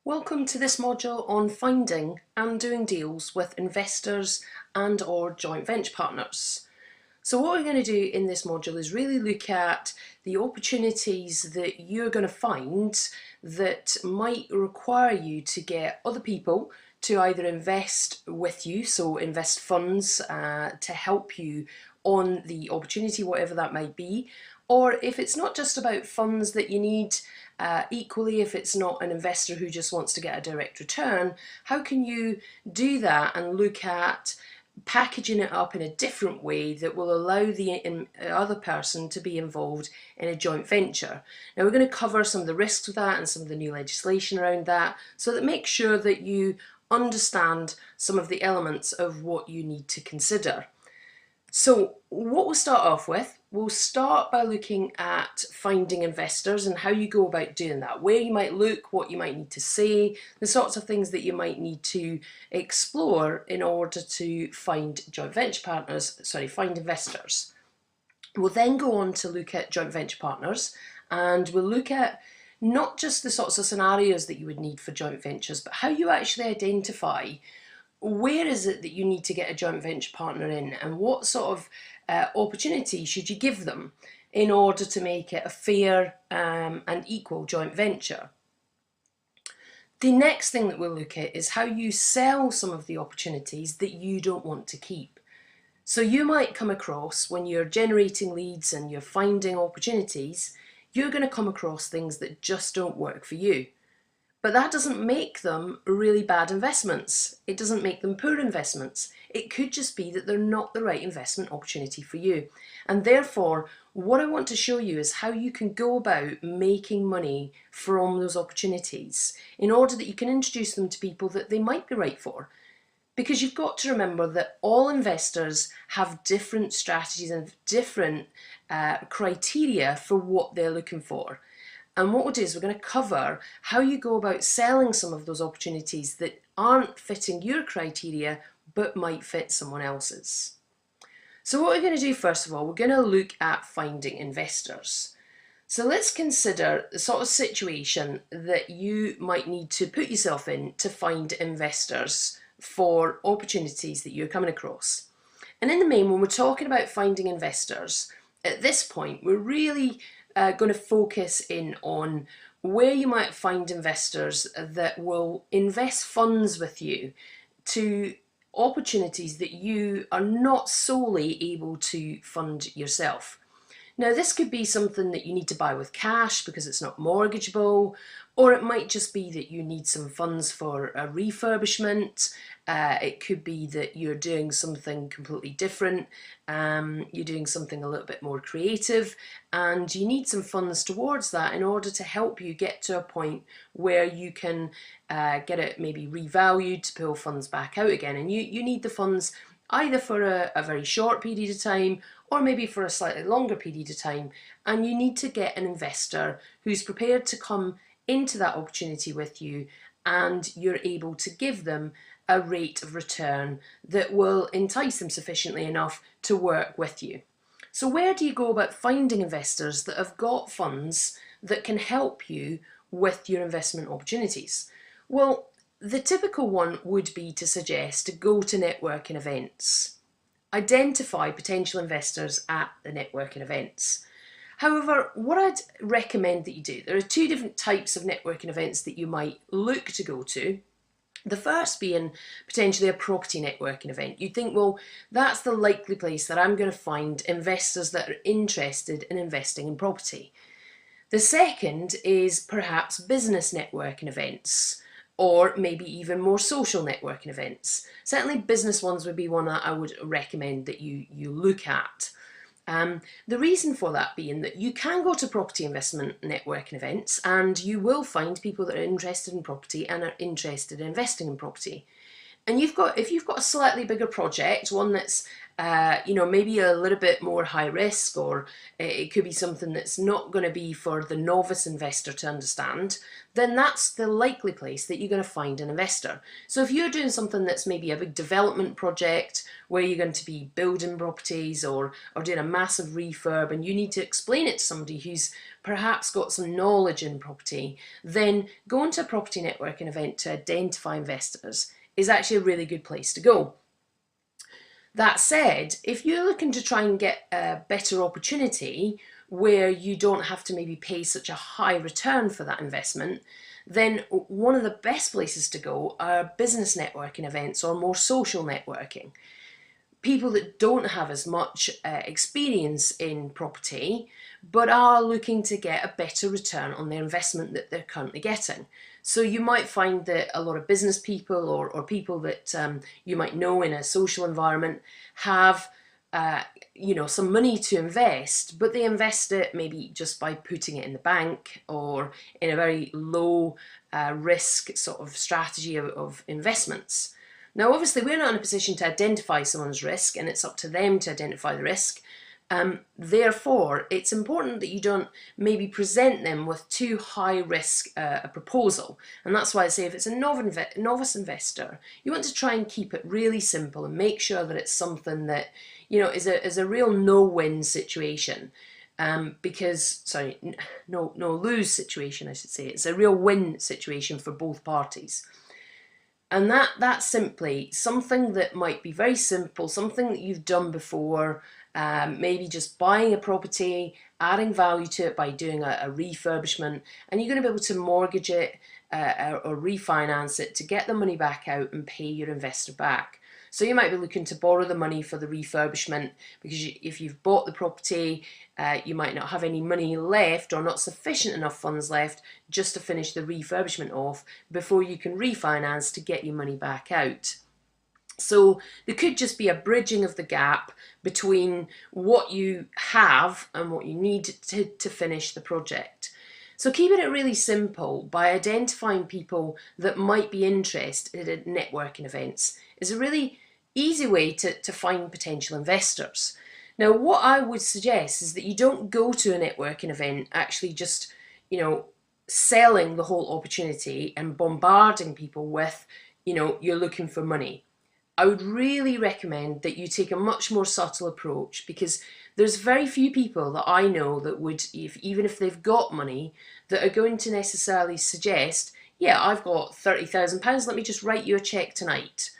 Welcome to this module on finding and doing deals with investors and or joint venture partners. So what we're going to do in this module is really look at the opportunities that you're going to find that might require you to get other people to either invest with you, so invest funds to help you on the opportunity, whatever that might be, or if it's not just about funds that you need, equally if it's not an investor who just wants to get a direct return, how can you do that and look at packaging it up in a different way that will allow the other person to be involved in a joint venture. Now we're going to cover some of the risks with that and some of the new legislation around that, so that make sure that you understand some of the elements of what you need to consider. So what we'll start off with, we'll start by looking at finding investors and how you go about doing that, where you might look, what you might need to say, the sorts of things that you might need to explore in order to find joint venture partners, find investors. We'll then go on to look at joint venture partners, and we'll look at not just the sorts of scenarios that you would need for joint ventures, but how you actually identify where is it that you need to get a joint venture partner in, and what sort of opportunity should you give them in order to make it a fair and equal joint venture. The next thing that we'll look at is how you sell some of the opportunities that you don't want to keep. So you might come across, when you're generating leads and you're finding opportunities, you're going to come across things that just don't work for you. But that doesn't make them really bad investments. It doesn't make them poor investments. It could just be that they're not the right investment opportunity for you. And therefore, what I want to show you is how you can go about making money from those opportunities in order that you can introduce them to people that they might be right for. Because you've got to remember that all investors have different strategies and different criteria for what they're looking for. And what we'll do is we're going to cover how you go about selling some of those opportunities that aren't fitting your criteria but might fit someone else's. So what we're going to do first of all, we're going to look at finding investors. So let's consider the sort of situation that you might need to put yourself in to find investors for opportunities that you're coming across. And in the main, when we're talking about finding investors, at this point we're really going to focus in on where you might find investors that will invest funds with you to opportunities that you are not solely able to fund yourself. Now this could be something that you need to buy with cash because it's not mortgageable, or it might just be that you need some funds for a refurbishment. It could be that you're doing something completely different, you're doing something a little bit more creative, and you need some funds towards that in order to help you get to a point where you can get it maybe revalued to pull funds back out again. And you need the funds either for a very short period of time or maybe for a slightly longer period of time, and you need to get an investor who's prepared to come into that opportunity with you, and you're able to give them a rate of return that will entice them sufficiently enough to work with you. So where do you go about finding investors that have got funds that can help you with your investment opportunities? Well, the typical one would be to suggest to go to networking events. Identify potential investors at the networking events. However, what I'd recommend that you do, there are two different types of networking events that you might look to go to. The first being potentially a property networking event. You'd think, well, that's the likely place that I'm going to find investors that are interested in investing in property. The second is perhaps business networking events, or maybe even more social networking events. Certainly business ones would be one that I would recommend that you look at. The reason for that being that you can go to property investment networking events and you will find people that are interested in property and are interested in investing in property. And if you've got a slightly bigger project, one that's maybe a little bit more high risk, or it could be something that's not going to be for the novice investor to understand, then that's the likely place that you're going to find an investor. So if you're doing something that's maybe a big development project where you're going to be building properties or doing a massive refurb, and you need to explain it to somebody who's perhaps got some knowledge in property, then going to a property networking event to identify investors is actually a really good place to go. That said, if you're looking to try and get a better opportunity where you don't have to maybe pay such a high return for that investment, then one of the best places to go are business networking events or more social networking. People that don't have as much experience in property but are looking to get a better return on their investment that they're currently getting. So you might find that a lot of business people or people that you might know in a social environment have some money to invest, but they invest it maybe just by putting it in the bank or in a very low risk sort of strategy of investments. Now, obviously, we're not in a position to identify someone's risk, and it's up to them to identify the risk. Therefore, it's important that you don't maybe present them with too high risk a proposal. And that's why I say if it's a novice investor, you want to try and keep it really simple and make sure that it's something that is a real no-win situation. No lose situation, I should say. It's a real win situation for both parties. And that's simply something that might be very simple, something that you've done before, maybe just buying a property, adding value to it by doing a refurbishment, and you're going to be able to mortgage it or refinance it to get the money back out and pay your investor back. So you might be looking to borrow the money for the refurbishment because if you've bought the property, you might not have any money left or not sufficient enough funds left just to finish the refurbishment off before you can refinance to get your money back out. So there could just be a bridging of the gap between what you have and what you need to finish the project. So keeping it really simple by identifying people that might be interested in networking events is a really easy way to find potential investors. Now, what I would suggest is that you don't go to a networking event actually just, selling the whole opportunity and bombarding people with, you're looking for money. I would really recommend that you take a much more subtle approach, because there's very few people that I know that would, even if they've got money, that are going to necessarily suggest, yeah, I've got £30,000, let me just write you a cheque tonight.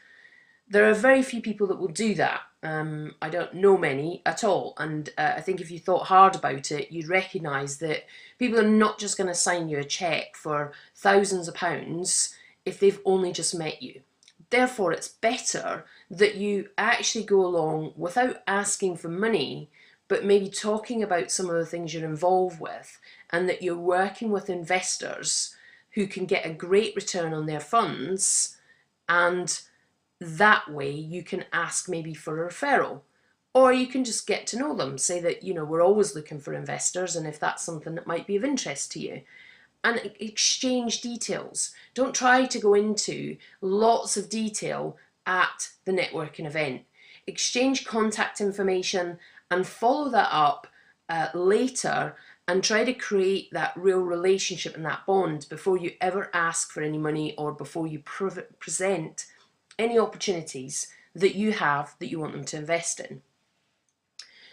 There are very few people that will do that. I don't know many at all, and I think if you thought hard about it, you'd recognise that people are not just going to sign you a cheque for thousands of pounds if they've only just met you. Therefore, it's better that you actually go along without asking for money, but maybe talking about some of the things you're involved with, and that you're working with investors who can get a great return on their funds, and that way you can ask maybe for a referral. Or you can just get to know them, say that, we're always looking for investors, and if that's something that might be of interest to you. And exchange details. Don't try to go into lots of detail at the networking event. Exchange contact information and follow that up later, and try to create that real relationship and that bond before you ever ask for any money or before you present any opportunities that you have that you want them to invest in.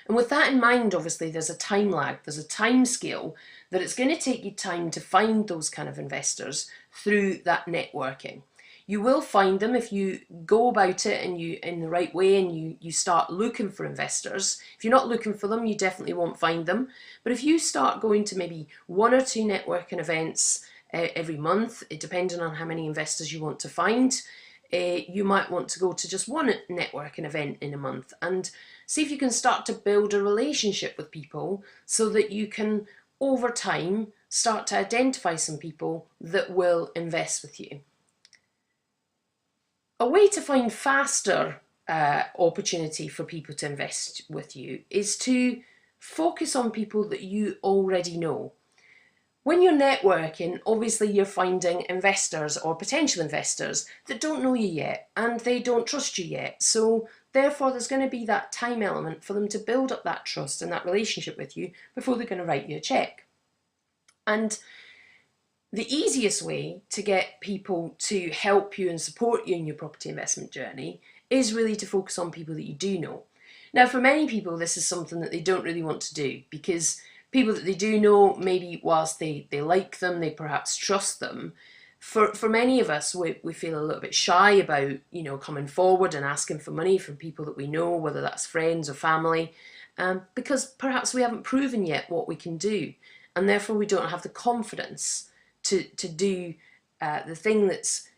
And with that in mind, obviously, there's a time lag, there's a time scale that it's going to take you time to find those kind of investors through that networking. You will find them if you go about it and you in the right way, and you start looking for investors. If you're not looking for them, you definitely won't find them. But if you start going to maybe 1 or 2 networking events every month, depending on how many investors you want to find, you might want to go to just one networking event in a month and see if you can start to build a relationship with people so that you can, over time, start to identify some people that will invest with you. A way to find faster opportunity for people to invest with you is to focus on people that you already know. When you're networking, obviously you're finding investors or potential investors that don't know you yet and they don't trust you yet. So Therefore, there's going to be that time element for them to build up that trust and that relationship with you before they're going to write you a check. And the easiest way to get people to help you and support you in your property investment journey is really to focus on people that you do know. Now, for many people, this is something that they don't really want to do, because people that they do know, maybe whilst they like them, they perhaps trust them, for many of us, we feel a little bit shy about, coming forward and asking for money from people that we know, whether that's friends or family, because perhaps we haven't proven yet what we can do, and therefore we don't have the confidence to do the thing that's,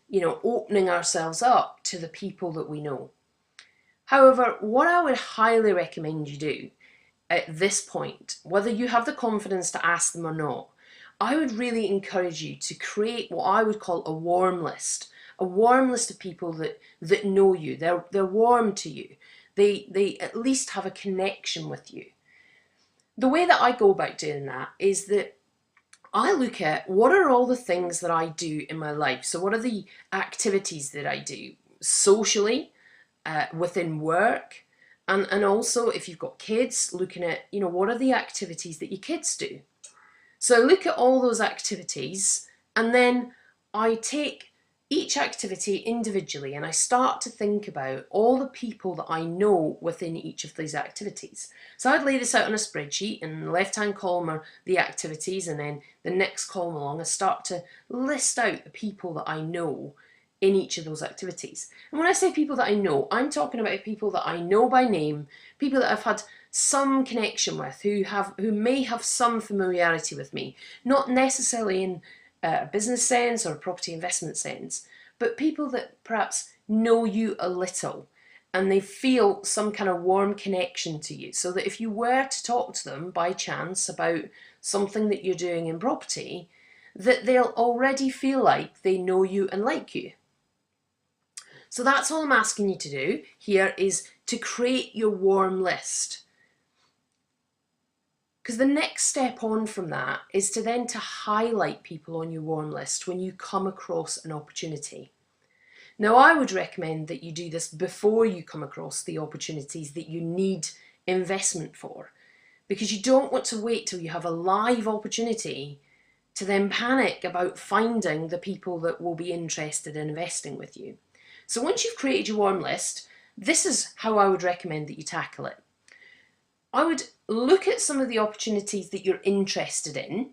opening ourselves up to the people that we know. However, what I would highly recommend you do at this point, whether you have the confidence to ask them or not, I would really encourage you to create what I would call a warm list of people that know you. They're warm to you. They at least have a connection with you. The way that I go about doing that is that I look at what are all the things that I do in my life. So what are the activities that I do socially, within work, and also if you've got kids, looking at, what are the activities that your kids do. So I look at all those activities, and then I take each activity individually and I start to think about all the people that I know within each of these activities. So I'd lay this out on a spreadsheet, and in the left-hand column are the activities, and then the next column along I start to list out the people that I know in each of those activities. And when I say people that I know, I'm talking about people that I know by name, people that I've had some connection with, who may have some familiarity with me, not necessarily in a business sense or a property investment sense, but people that perhaps know you a little and they feel some kind of warm connection to you, so that if you were to talk to them by chance about something that you're doing in property, that they'll already feel like they know you and like you. So that's all I'm asking you to do here, is to create your warm list. Because the next step on from that is to then to highlight people on your warm list when you come across an opportunity. Now, I would recommend that you do this before you come across the opportunities that you need investment for, because you don't want to wait till you have a live opportunity to then panic about finding the people that will be interested in investing with you. So once you've created your warm list, this is how I would recommend that you tackle it. I would look at some of the opportunities that you're interested in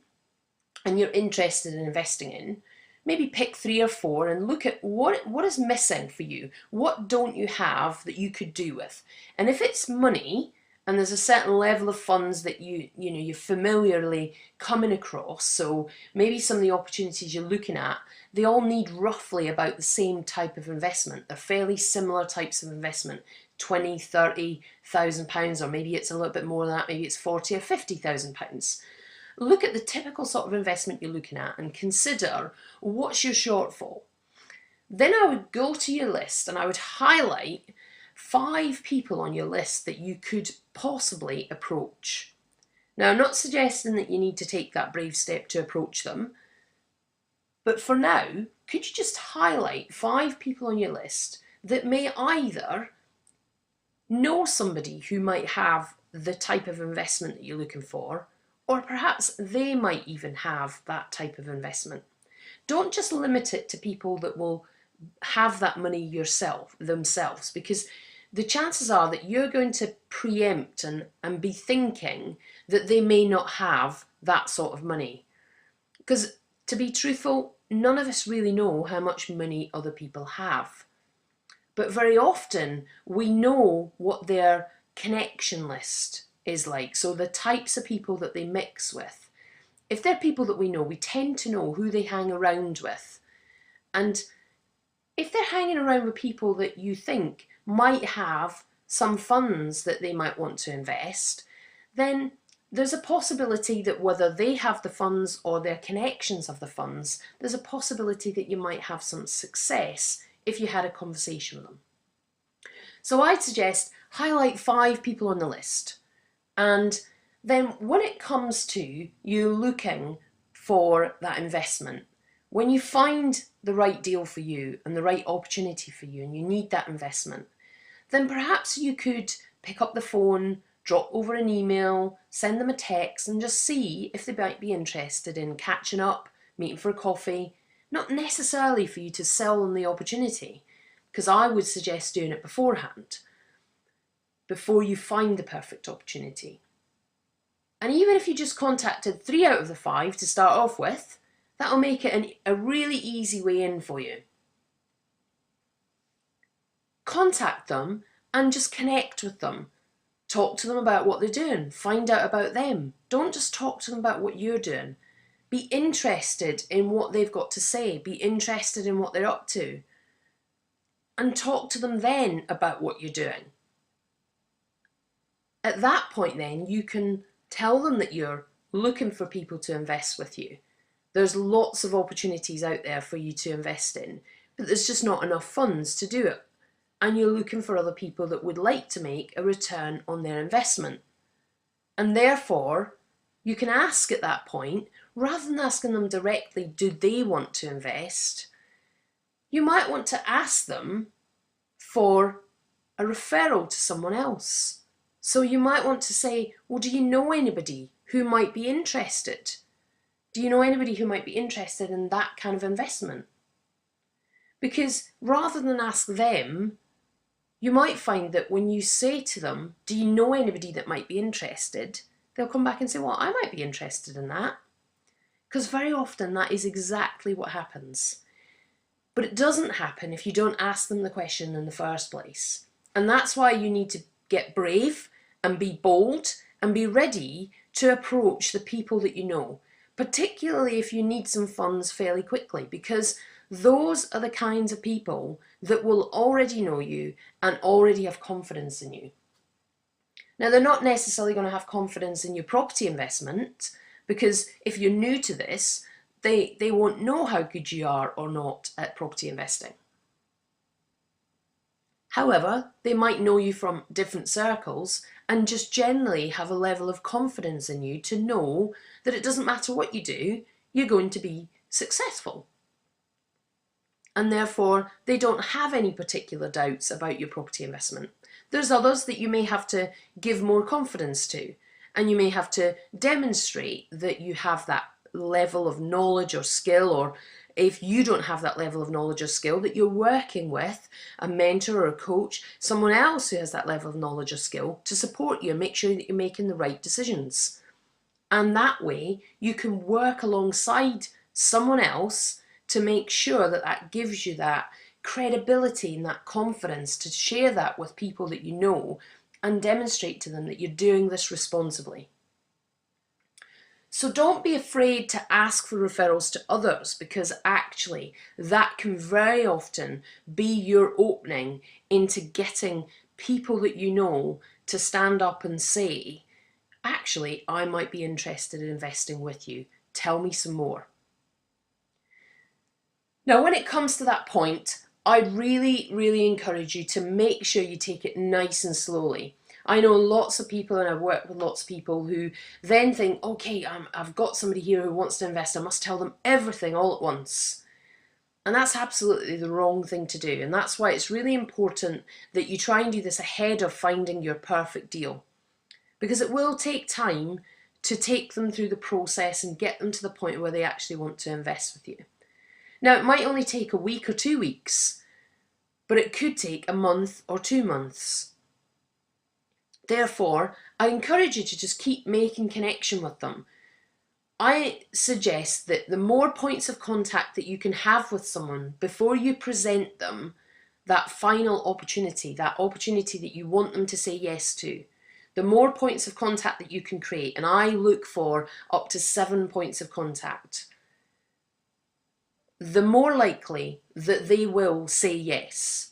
and you're interested in investing in. Maybe pick 3 or 4 and look at what is missing for you. What don't you have that you could do with? And if it's money, and there's a certain level of funds that you're familiarly coming across, so maybe some of the opportunities you're looking at, they all need roughly about the same type of investment. They're fairly similar types of investment, 20, 30,000 pounds, or maybe it's a little bit more than that, maybe it's 40 or 50,000 pounds. Look at the typical sort of investment you're looking at and consider what's your shortfall. Then I would go to your list and I would highlight 5 people on your list that you could possibly approach. Now, I'm not suggesting that you need to take that brave step to approach them, but for now, could you just highlight 5 people on your list that may either know somebody who might have the type of investment that you're looking for, or perhaps they might even have that type of investment. Don't just limit it to people that will have that money themselves, because the chances are that you're going to preempt and be thinking that they may not have that sort of money. Because to be truthful, none of us really know how much money other people have. But very often we know what their connection list is like, so the types of people that they mix with. If they're people that we know, we tend to know who they hang around with. And if they're hanging around with people that you think might have some funds that they might want to invest, then there's a possibility that whether they have the funds or their connections have the funds, there's a possibility that you might have some success if you had a conversation with them. So I'd suggest highlight 5 people on the list. And then when it comes to you looking for that investment, when you find the right deal for you and the right opportunity for you and you need that investment, then perhaps you could pick up the phone, drop over an email, send them a text and just see if they might be interested in catching up, meeting for a coffee. Not necessarily for you to sell them the opportunity, because I would suggest doing it beforehand, before you find the perfect opportunity. And even if you just contacted 3 out of the 5 to start off with, that'll make it a really easy way in for you. Contact them and just connect with them. Talk to them about what they're doing. Find out about them. Don't just talk to them about what you're doing. Be interested in what they've got to say. Be interested in what they're up to. And talk to them then about what you're doing. At that point then, you can tell them that you're looking for people to invest with you. There's lots of opportunities out there for you to invest in, but there's just not enough funds to do it. And you're looking for other people that would like to make a return on their investment. And therefore, you can ask at that point, rather than asking them directly, do they want to invest? You might want to ask them for a referral to someone else. So you might want to say, well, do you know anybody who might be interested? Do you know anybody who might be interested in that kind of investment? Because rather than ask them, you might find that when you say to them, do you know anybody that might be interested? They'll come back and say, well, I might be interested in that. Because very often that is exactly what happens. But it doesn't happen if you don't ask them the question in the first place. And that's why you need to get brave and be bold and be ready to approach the people that you know, particularly if you need some funds fairly quickly, because those are the kinds of people that will already know you and already have confidence in you. Now, they're not necessarily going to have confidence in your property investment, because if you're new to this, they won't know how good you are or not at property investing. However, they might know you from different circles and just generally have a level of confidence in you to know that it doesn't matter what you do, you're going to be successful. And therefore, they don't have any particular doubts about your property investment. There's others that you may have to give more confidence to, and you may have to demonstrate that you have that level of knowledge or skill, or if you don't have that level of knowledge or skill, that you're working with a mentor or a coach, someone else who has that level of knowledge or skill to support you and make sure that you're making the right decisions. And that way, you can work alongside someone else to make sure that that gives you that credibility and that confidence to share that with people that you know and demonstrate to them that you're doing this responsibly. So don't be afraid to ask for referrals to others, because actually that can very often be your opening into getting people that you know to stand up and say, actually, I might be interested in investing with you. Tell me some more. Now, when it comes to that point, I'd really encourage you to make sure you take it nice and slowly. I know lots of people, and I've worked with lots of people who then think, okay, I've got somebody here who wants to invest, I must tell them everything all at once. And that's absolutely the wrong thing to do. And that's why it's really important that you try and do this ahead of finding your perfect deal. Because it will take time to take them through the process and get them to the point where they actually want to invest with you. Now, it might only take a week or 2 weeks, but it could take a month or 2 months. Therefore, I encourage you to just keep making connection with them. I suggest that the more points of contact that you can have with someone before you present them that final opportunity, that opportunity that you want them to say yes to, the more points of contact that you can create, and I look for up to 7 points of contact, the more likely that they will say yes.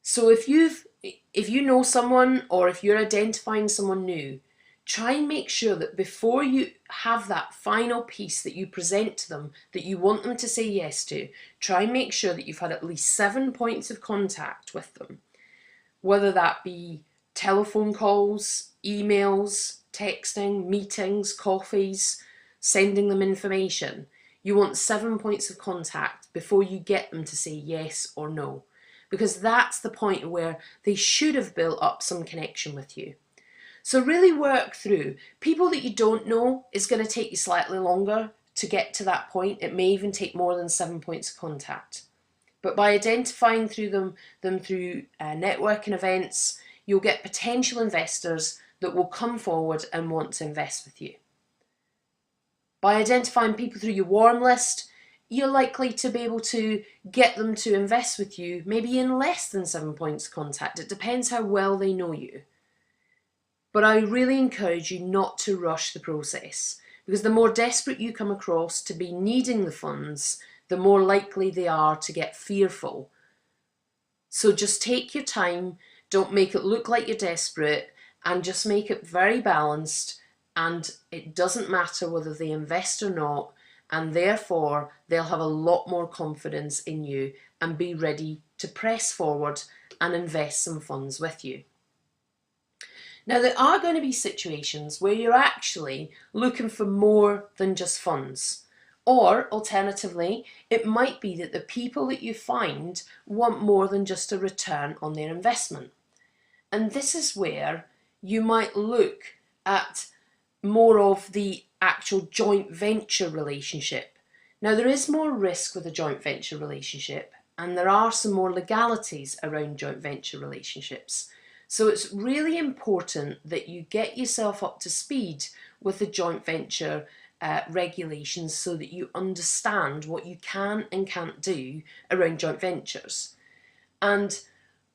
So if you know someone, or if you're identifying someone new, try and make sure that before you have that final piece that you present to them that you want them to say yes to, try and make sure that you've had at least 7 points of contact with them, whether that be telephone calls, emails, texting, meetings, coffees, sending them information. You want 7 points of contact before you get them to say yes or no. because that's the point where they should have built up some connection with you. So really work through people that you don't know. Is going to take you slightly longer to get to that point. It may even take more than 7 points of contact. But by identifying through them through networking events, you'll get potential investors that will come forward and want to invest with you. By identifying people through your warm list, you're likely to be able to get them to invest with you maybe in less than 7 points of contact. It depends how well they know you. But I really encourage you not to rush the process, because the more desperate you come across to be needing the funds, the more likely they are to get fearful. So just take your time, don't make it look like you're desperate, and just make it very balanced, and it doesn't matter whether they invest or not, and therefore they'll have a lot more confidence in you and be ready to press forward and invest some funds with you. Now, there are going to be situations where you're actually looking for more than just funds. Or, alternatively, it might be that the people that you find want more than just a return on their investment. And this is where you might look at more of the actual joint venture relationship. Now, there is more risk with a joint venture relationship, and there are some more legalities around joint venture relationships. So it's really important that you get yourself up to speed with the joint venture regulations so that you understand what you can and can't do around joint ventures. And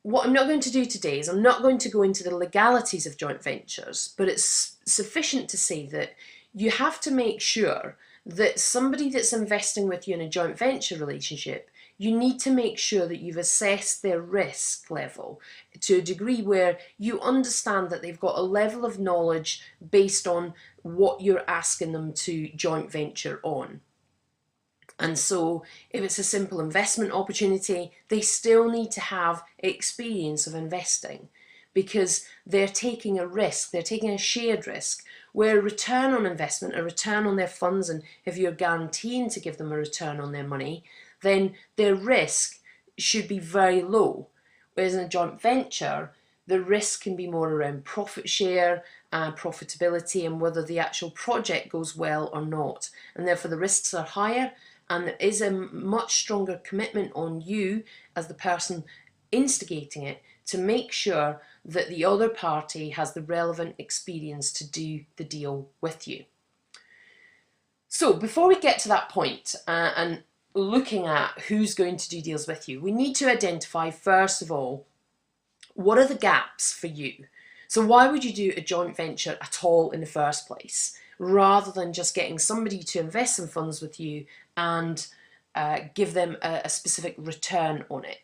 what I'm not going to do today is I'm not going to go into the legalities of joint ventures, but it's sufficient to say that you have to make sure that somebody that's investing with you in a joint venture relationship, you need to make sure that you've assessed their risk level to a degree where you understand that they've got a level of knowledge based on what you're asking them to joint venture on. And so if it's a simple investment opportunity, they still need to have experience of investing, because they're taking a risk, they're taking a shared risk, where a return on investment, a return on their funds, and if you're guaranteeing to give them a return on their money, then their risk should be very low. Whereas in a joint venture, the risk can be more around profit share and profitability and whether the actual project goes well or not. And therefore the risks are higher, and there is a much stronger commitment on you as the person instigating it to make sure that the other party has the relevant experience to do the deal with you. So before we get to that point and looking at who's going to do deals with you, we need to identify, first of all, what are the gaps for you? So why would you do a joint venture at all in the first place, rather than just getting somebody to invest some funds with you and give them a specific return on it?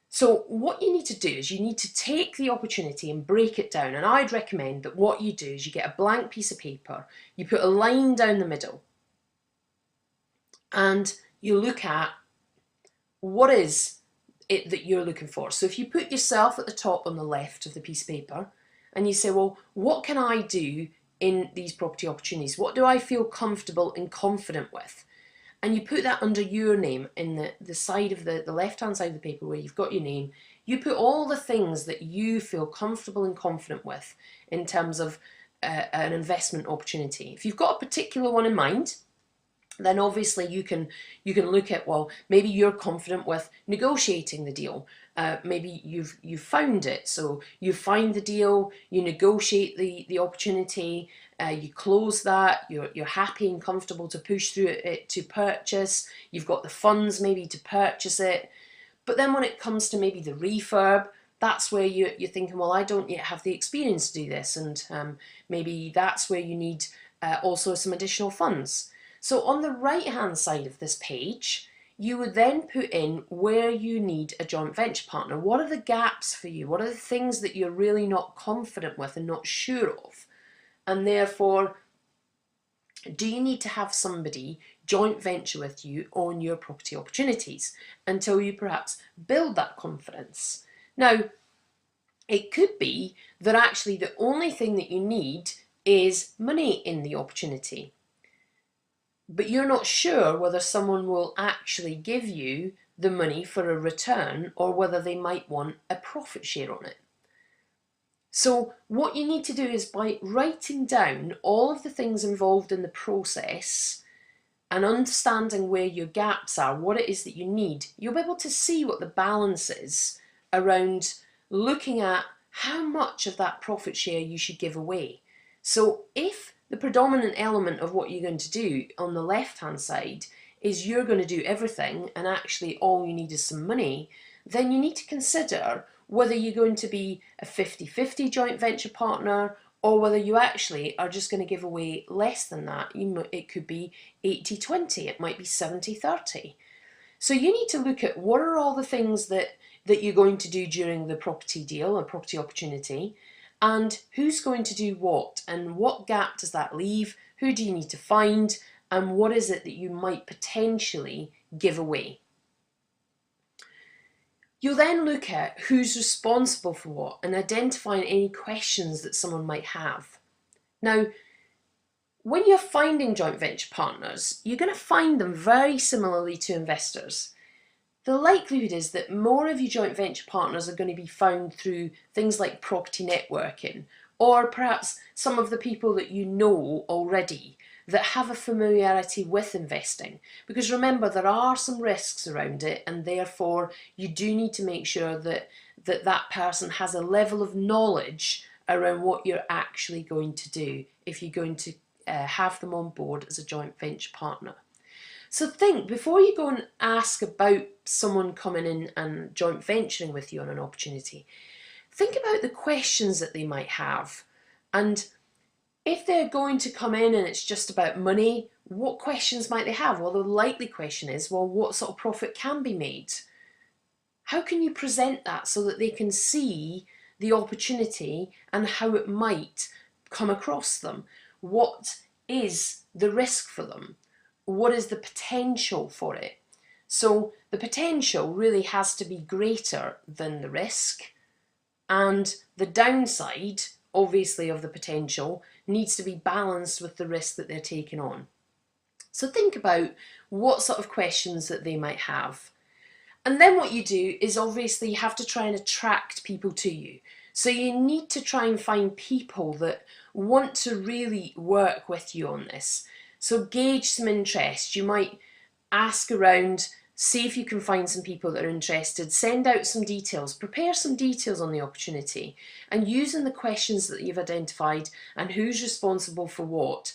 So what you need to do is you need to take the opportunity and break it down. And I'd recommend that what you do is you get a blank piece of paper, you put a line down the middle, and you look at what is it that you're looking for. So if you put yourself at the top on the left of the piece of paper and you say, well, what can I do in these property opportunities? What do I feel comfortable and confident with? And you put that under your name in the side of the left-hand side of the paper where you've got your name. You put all the things that you feel comfortable and confident with in terms of an investment opportunity. If you've got a particular one in mind, then obviously you can look at, well, maybe you're confident with negotiating the deal. Maybe you've found it, so you find the deal, you negotiate the opportunity, you close that, you're happy and comfortable to push through it to purchase. You've got the funds maybe to purchase it. But then when it comes to maybe the refurb, that's where you're thinking, well, I don't yet have the experience to do this, and maybe that's where you need also some additional funds. So on the right hand side of this page, you would then put in where you need a joint venture partner. What are the gaps for you? What are the things that you're really not confident with and not sure of? And therefore, do you need to have somebody joint venture with you on your property opportunities until you perhaps build that confidence? Now, it could be that actually the only thing that you need is money in the opportunity. but you're not sure whether someone will actually give you the money for a return or whether they might want a profit share on it. So what you need to do is, by writing down all of the things involved in the process and understanding where your gaps are, what it is that you need, you'll be able to see what the balance is around looking at how much of that profit share you should give away. So if the predominant element of what you're going to do on the left hand side is you're going to do everything and actually all you need is some money, then you need to consider whether you're going to be a 50-50 joint venture partner or whether you actually are just going to give away less than that. It could be 80-20, it might be 70-30. So you need to look at what are all the things that you're going to do during the property deal or property opportunity, and who's going to do what, and what gap does that leave, who do you need to find, and what is it that you might potentially give away. You'll then look at who's responsible for what and identifying any questions that someone might have. Now, when you're finding joint venture partners, you're going to find them very similarly to investors. The likelihood is that more of your joint venture partners are going to be found through things like property networking, or perhaps some of the people that you know already that have a familiarity with investing. Because remember, there are some risks around it, and therefore you do need to make sure that that person has a level of knowledge around what you're actually going to do if you're going to have them on board as a joint venture partner. So think, before you go and ask about someone coming in and joint venturing with you on an opportunity, think about the questions that they might have. And if they're going to come in and it's just about money, what questions might they have? Well, the likely question is, well, what sort of profit can be made? How can you present that so that they can see the opportunity and how it might come across them? What is the risk for them? What is the potential for it? So the potential really has to be greater than the risk, and the downside, obviously, of the potential needs to be balanced with the risk that they're taking on. So think about what sort of questions that they might have. And then what you do is, obviously, you have to try and attract people to you. So you need to try and find people that want to really work with you on this. So gauge some interest. You might ask around, see if you can find some people that are interested, send out some details, prepare some details on the opportunity, and using the questions that you've identified and who's responsible for what,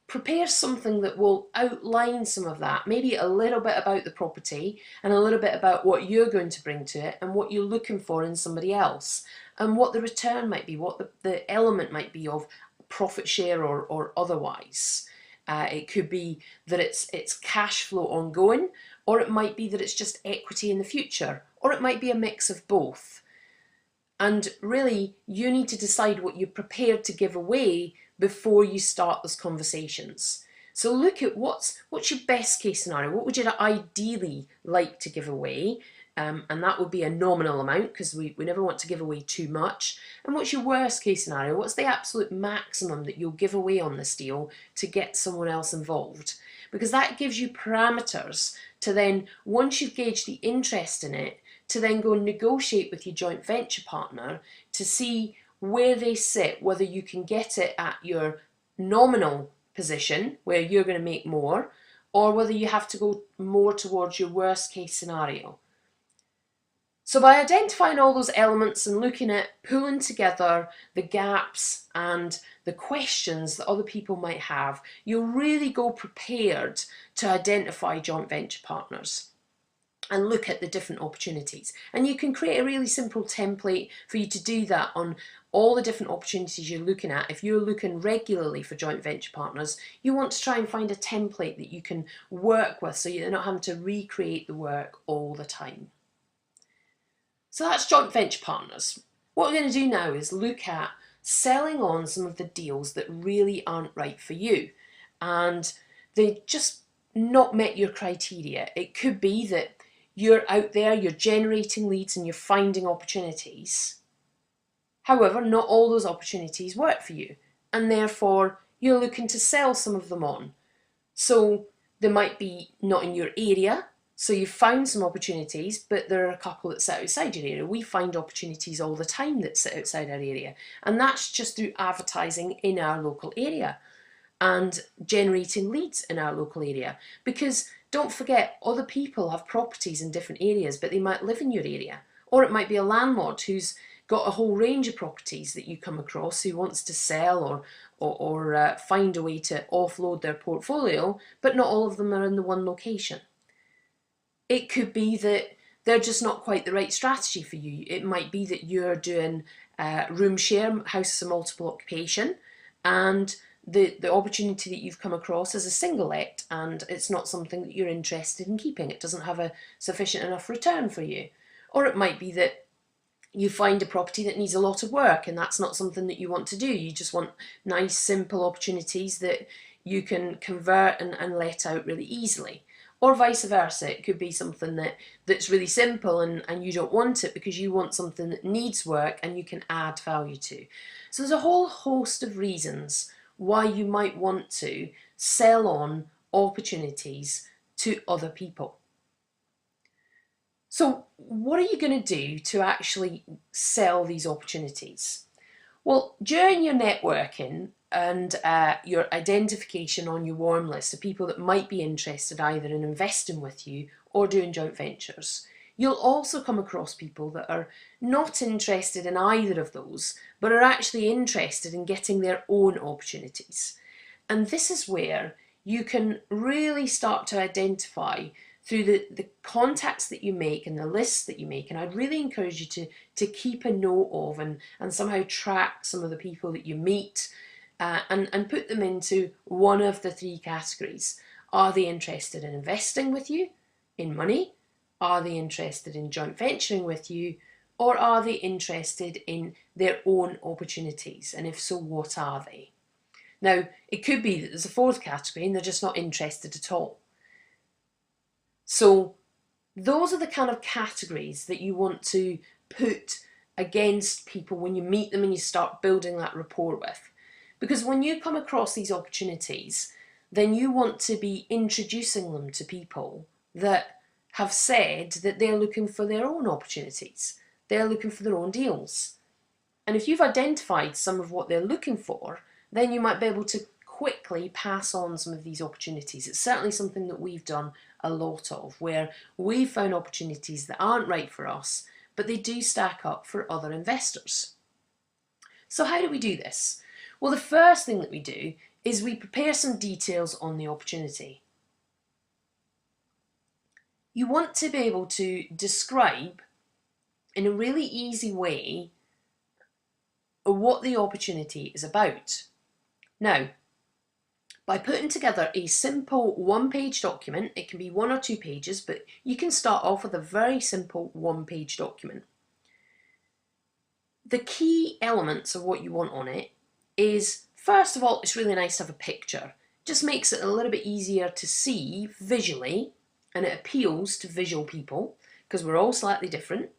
prepare something that will outline some of that, maybe a little bit about the property and a little bit about what you're going to bring to it and what you're looking for in somebody else, and what the return might be, what the element might be of profit share or otherwise. It could be that it's cash flow ongoing, or it might be that it's just equity in the future, or it might be a mix of both. And really, you need to decide what you're prepared to give away before you start those conversations. So look at what's your best case scenario. What would you ideally like to give away? And that would be a nominal amount, because we never want to give away too much. And what's your worst case scenario? What's the absolute maximum that you'll give away on this deal to get someone else involved? Because that gives you parameters to then, once you've gauged the interest in it, to then go and negotiate with your joint venture partner to see where they sit, whether you can get it at your nominal position where you're going to make more, or whether you have to go more towards your worst case scenario. So by identifying all those elements and looking at pulling together the gaps and the questions that other people might have, you'll really go prepared to identify joint venture partners and look at the different opportunities. And you can create a really simple template for you to do that on all the different opportunities you're looking at. If you're looking regularly for joint venture partners, you want to try and find a template that you can work with so you're not having to recreate the work all the time. So that's joint venture partners. What we're going to do now is look at selling on some of the deals that really aren't right for you and they just not met your criteria. It could be that you're out there, you're generating leads and you're finding opportunities. However, not all those opportunities work for you, and therefore you're looking to sell some of them on. So They might be not in your area, so you've found some opportunities, but there are a couple that sit outside your area. We find opportunities all the time that sit outside our area, and that's just through advertising in our local area and generating leads in our local area. Because don't forget, other people have properties in different areas, but they might live in your area. Or it might be a landlord who's got a whole range of properties that you come across who wants to sell or find a way to offload their portfolio, but not all of them are in the one location. It could be that they're just not quite the right strategy for you. It might be that you're doing room share, houses of multiple occupation, and the opportunity that you've come across is a single let, and it's not something that you're interested in keeping. It doesn't have a sufficient enough return for you. Or it might be that you find a property that needs a lot of work, and that's not something that you want to do. You just want nice, simple opportunities that you can convert and let out really easily. Or vice versa, it could be something that's really simple and you don't want it because you want something that needs work and you can add value to. So there's a whole host of reasons why you might want to sell on opportunities to other people. So what are you going to do to actually sell these opportunities? Well, during your networking and your identification on your warm list of people that might be interested either in investing with you or doing joint ventures, you'll also come across people that are not interested in either of those, but are actually interested in getting their own opportunities. And this is where you can really start to identify through the contacts that you make and the lists that you make. And I'd really encourage you to keep a note of and somehow track some of the people that you meet and put them into one of the three categories. Are they interested in investing with you in money? Are they interested in joint venturing with you? Or are they interested in their own opportunities? And if so, what are they? Now, it could be that there's a fourth category and they're just not interested at all. So those are the kind of categories that you want to put against people when you meet them and you start building that rapport with. Because when you come across these opportunities, then you want to be introducing them to people that have said that they're looking for their own opportunities. They're looking for their own deals. And if you've identified some of what they're looking for, then you might be able to quickly pass on some of these opportunities. It's certainly something that we've done a lot of, where we've found opportunities that aren't right for us, but they do stack up for other investors. So how do we do this? Well, the first thing that we do is we prepare some details on the opportunity. You want to be able to describe in a really easy way what the opportunity is about. Now, by putting together a simple one-page document, it can be 1 or 2 pages, but you can start off with a very simple one-page document. The key elements of what you want on it is, first of all, it's really nice to have a picture. It just makes it a little bit easier to see visually, and it appeals to visual people because we're all slightly different.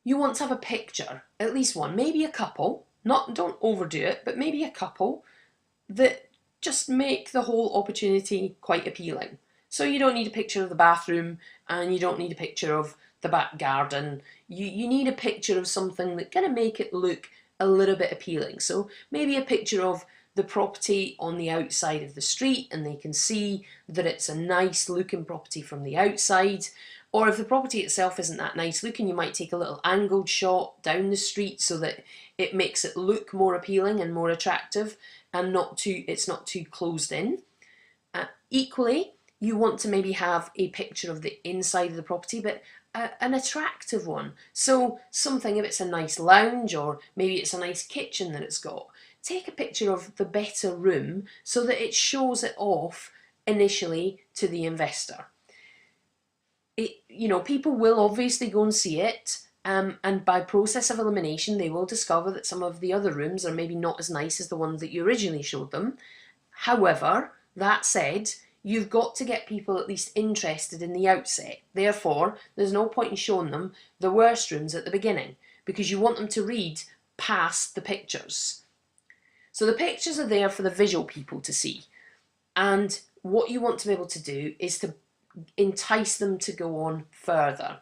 You want to have a picture, at least one, maybe a couple, don't overdo it, but maybe a couple that just make the whole opportunity quite appealing. So you don't need a picture of the bathroom and you don't need a picture of the back garden. You need a picture of something that's going to make it look a little bit appealing. So maybe a picture of the property on the outside of the street and they can see that it's a nice looking property from the outside. Or if the property itself isn't that nice looking, you might take a little angled shot down the street so that it makes it look more appealing and more attractive and it's not too closed in. Equally, you want to maybe have a picture of the inside of the property, but an attractive one. So something, if it's a nice lounge or maybe it's a nice kitchen that it's got, take a picture of the better room so that it shows it off initially to the investor. People will obviously go and see it, and by process of elimination they will discover that some of the other rooms are maybe not as nice as the ones that you originally showed them. However, that said, you've got to get people at least interested in the outset. Therefore, there's no point in showing them the worst rooms at the beginning because you want them to read past the pictures. So the pictures are there for the visual people to see. And what you want to be able to do is to entice them to go on further.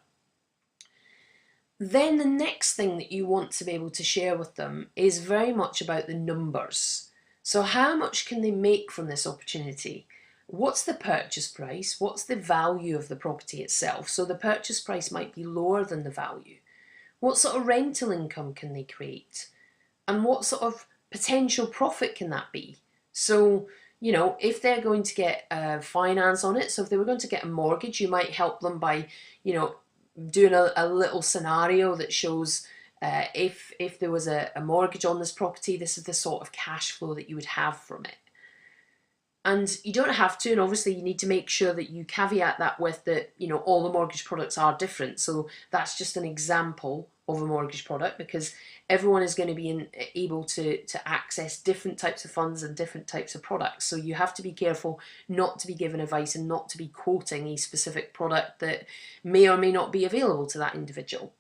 Then the next thing that you want to be able to share with them is very much about the numbers. So how much can they make from this opportunity? What's the purchase price? What's the value of the property itself? So the purchase price might be lower than the value. What sort of rental income can they create? And what sort of potential profit can that be? So, you know, if they're going to get finance on it, so if they were going to get a mortgage, you might help them by, you know, doing a little scenario that shows if there was a mortgage on this property, this is the sort of cash flow that you would have from it. And you don't have to, and obviously you need to make sure that you caveat that with that, you know, all the mortgage products are different. So that's just an example of a mortgage product, because everyone is going to be able to access different types of funds and different types of products. So you have to be careful not to be given advice and not to be quoting a specific product that may or may not be available to that individual.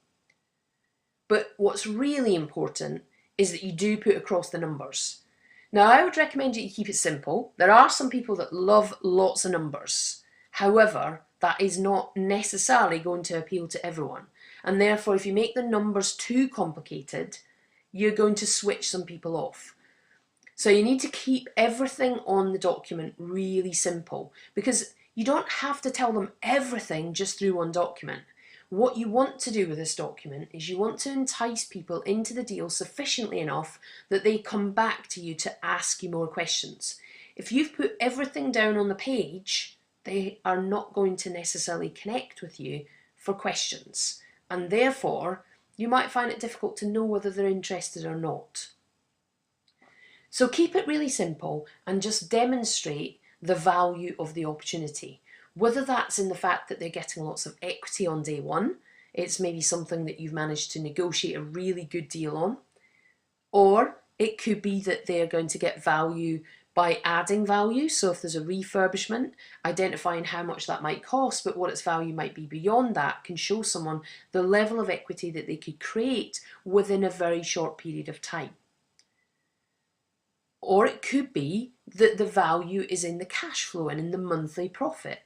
But what's really important is that you do put across the numbers. Now, I would recommend that you keep it simple. There are some people that love lots of numbers. However, that is not necessarily going to appeal to everyone. And therefore, if you make the numbers too complicated, you're going to switch some people off. So you need to keep everything on the document really simple, because you don't have to tell them everything just through one document. What you want to do with this document is you want to entice people into the deal sufficiently enough that they come back to you to ask you more questions. If you've put everything down on the page, they are not going to necessarily connect with you for questions, and therefore you might find it difficult to know whether they're interested or not. So keep it really simple and just demonstrate the value of the opportunity. Whether that's in the fact that they're getting lots of equity on day one, it's maybe something that you've managed to negotiate a really good deal on, or it could be that they're going to get value by adding value. So if there's a refurbishment, identifying how much that might cost, but what its value might be beyond that can show someone the level of equity that they could create within a very short period of time. Or it could be that the value is in the cash flow and in the monthly profit.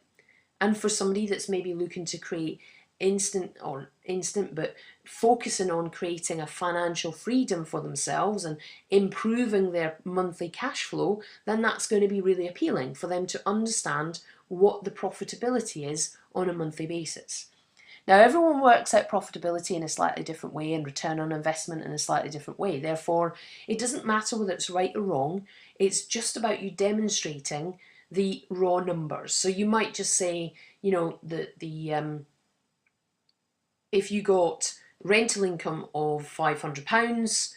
And for somebody that's maybe looking to create but focusing on creating a financial freedom for themselves and improving their monthly cash flow, then that's going to be really appealing for them to understand what the profitability is on a monthly basis. Now, everyone works out profitability in a slightly different way and return on investment in a slightly different way. Therefore, it doesn't matter whether it's right or wrong. It's just about you demonstrating the raw numbers. So you might just say, you know, if you got rental income of £500,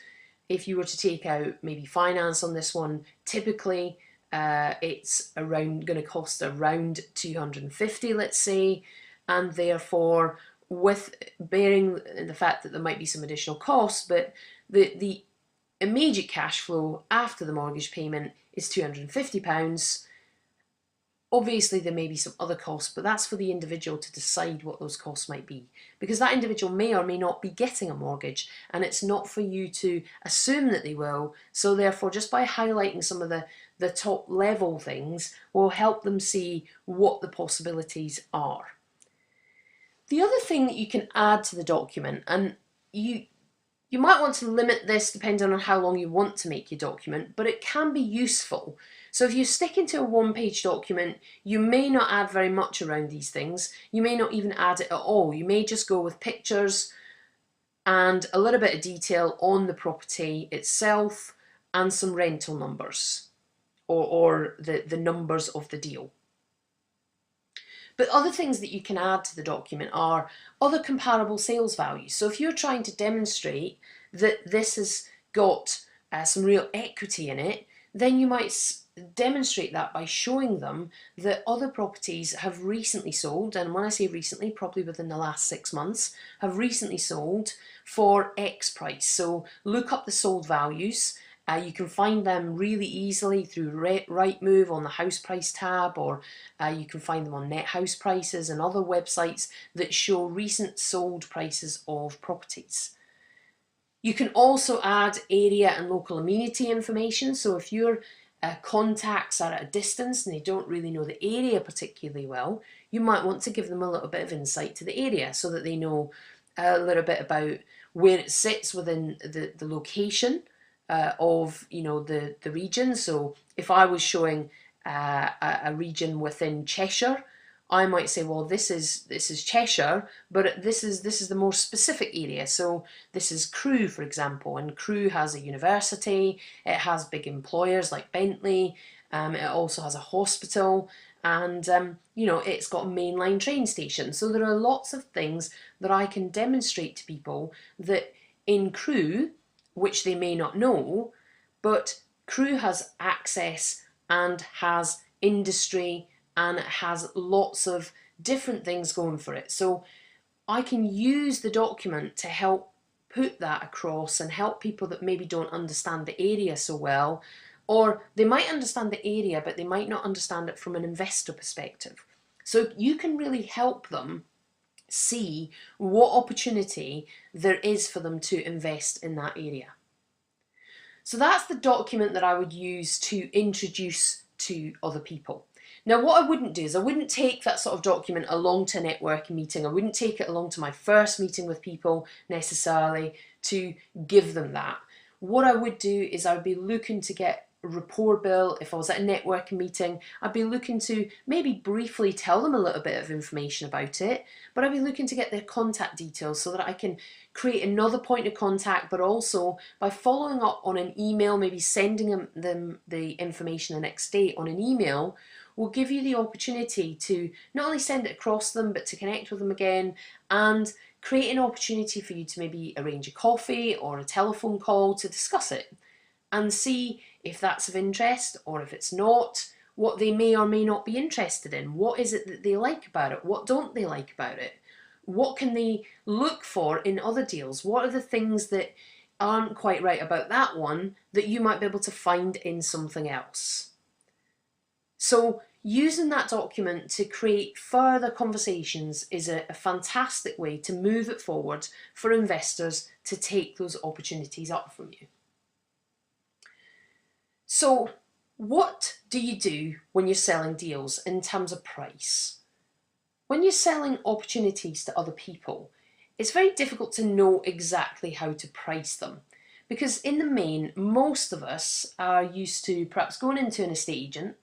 if you were to take out maybe finance on this one, typically it's going to cost around 250, let's say, and therefore, with bearing the fact that there might be some additional costs, but the immediate cash flow after the mortgage payment is £250. Obviously, there may be some other costs, but that's for the individual to decide what those costs might be, because that individual may or may not be getting a mortgage, and it's not for you to assume that they will. So therefore, just by highlighting some of the top level things will help them see what the possibilities are. The other thing that you can add to the document, and you might want to limit this depending on how long you want to make your document, but it can be useful. So if you stick into a one-page document, you may not add very much around these things. You may not even add it at all. You may just go with pictures and a little bit of detail on the property itself and some rental numbers or the numbers of the deal. But other things that you can add to the document are other comparable sales values. So if you're trying to demonstrate that this has got some real equity in it, then you might demonstrate that by showing them that other properties have recently sold, and when I say recently, probably within the last 6 months, have recently sold for X price. So look up the sold values. You can find them really easily through Rightmove on the house price tab, or you can find them on Net House Prices and other websites that show recent sold prices of properties. You can also add area and local amenity information. So if you're contacts are at a distance and they don't really know the area particularly well, you might want to give them a little bit of insight to the area so that they know a little bit about where it sits within the location of the region. So if I was showing a region within Cheshire, I might say, well, this is Cheshire, but this is the more specific area. So this is Crewe, for example, and Crewe has a university, it has big employers like Bentley, it also has a hospital, and it's got a mainline train station. So there are lots of things that I can demonstrate to people that in Crewe, which they may not know, but Crewe has access and has industry and it has lots of different things going for it. So I can use the document to help put that across and help people that maybe don't understand the area so well, or they might understand the area but they might not understand it from an investor perspective. So you can really help them see what opportunity there is for them to invest in that area. So that's the document that I would use to introduce to other people. Now, what I wouldn't do is I wouldn't take that sort of document along to a networking meeting. I wouldn't take it along to my first meeting with people necessarily to give them that. What I would do is I would be looking to get a rapport built. If I was at a networking meeting, I'd be looking to maybe briefly tell them a little bit of information about it, but I'd be looking to get their contact details so that I can create another point of contact, but also by following up on an email, maybe sending them the information the next day on an email, will give you the opportunity to not only send it across them, but to connect with them again and create an opportunity for you to maybe arrange a coffee or a telephone call to discuss it and see if that's of interest, or if it's not, what they may or may not be interested in. What is it that they like about it? What don't they like about it? What can they look for in other deals? What are the things that aren't quite right about that one that you might be able to find in something else? So using that document to create further conversations is a fantastic way to move it forward for investors to take those opportunities up from you. So what do you do when you're selling deals in terms of price? When you're selling opportunities to other people, it's very difficult to know exactly how to price them, because in the main, most of us are used to perhaps going into an estate agent,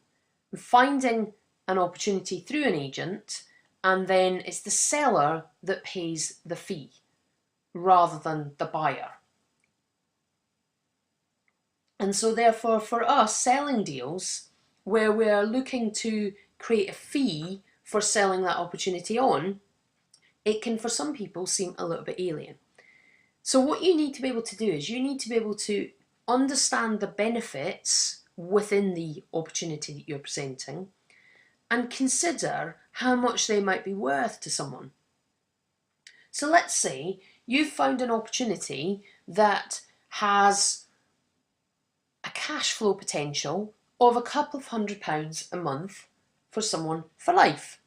finding an opportunity through an agent, and then it's the seller that pays the fee rather than the buyer. And so therefore for us, selling deals where we're looking to create a fee for selling that opportunity on, it can for some people seem a little bit alien. So what you need to be able to do is you need to be able to understand the benefits within the opportunity that you're presenting and consider how much they might be worth to someone. So let's say you've found an opportunity that has a cash flow potential of a couple of £100 a month for someone for life.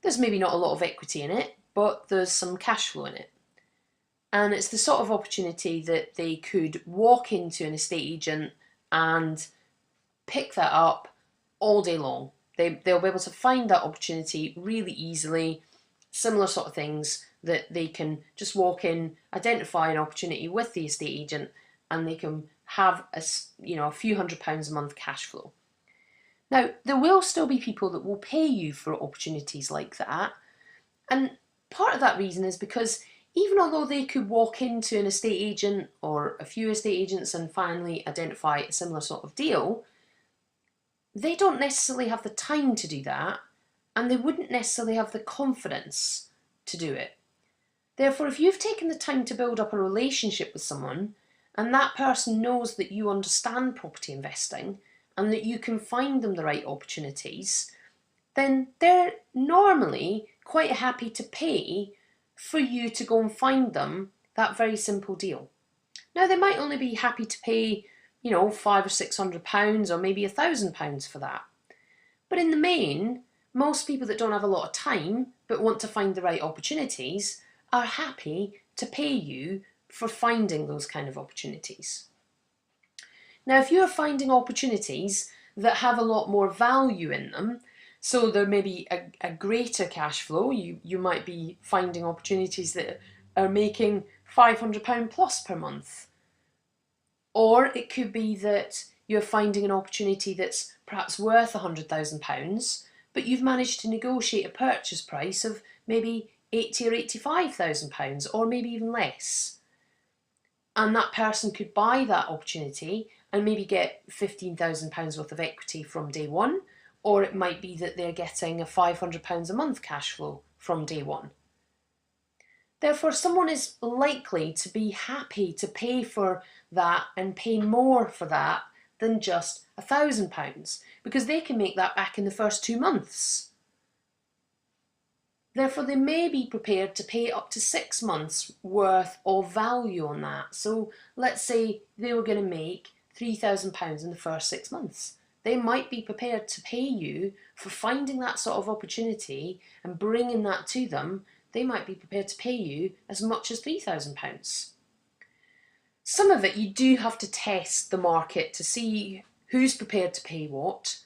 There's maybe not a lot of equity in it, but there's some cash flow in it. And it's the sort of opportunity that they could walk into an estate agent and pick that up all day long. They'll be able to find that opportunity really easily. Similar sort of things that they can just walk in, identify an opportunity with the estate agent, and they can have a few £100s a month cash flow. Now, there will still be people that will pay you for opportunities like that, and part of that reason is because even although they could walk into an estate agent or a few estate agents and finally identify a similar sort of deal, they don't necessarily have the time to do that, and they wouldn't necessarily have the confidence to do it. Therefore, if you've taken the time to build up a relationship with someone, and that person knows that you understand property investing and that you can find them the right opportunities, then they're normally quite happy to pay for you to go and find them that very simple deal. Now, they might only be happy to pay, £500 or £600 or maybe £1,000 for that. But in the main, most people that don't have a lot of time but want to find the right opportunities are happy to pay you for finding those kind of opportunities. Now, if you're finding opportunities that have a lot more value in them. So there may be a greater cash flow. You might be finding opportunities that are making £500 plus per month. Or it could be that you're finding an opportunity that's perhaps worth £100,000, but you've managed to negotiate a purchase price of maybe £80,000 or £85,000, or maybe even less. And that person could buy that opportunity and maybe get £15,000 worth of equity from day one, or it might be that they're getting a £500 a month cash flow from day one. Therefore, someone is likely to be happy to pay for that and pay more for that than just £1,000, because they can make that back in the first 2 months. Therefore, they may be prepared to pay up to 6 months worth of value on that. So let's say they were going to make £3,000 in the first 6 months. They might be prepared to pay you for finding that sort of opportunity and bringing that to them. They might be prepared to pay you as much as £3,000. Some of it you do have to test the market to see who's prepared to pay what,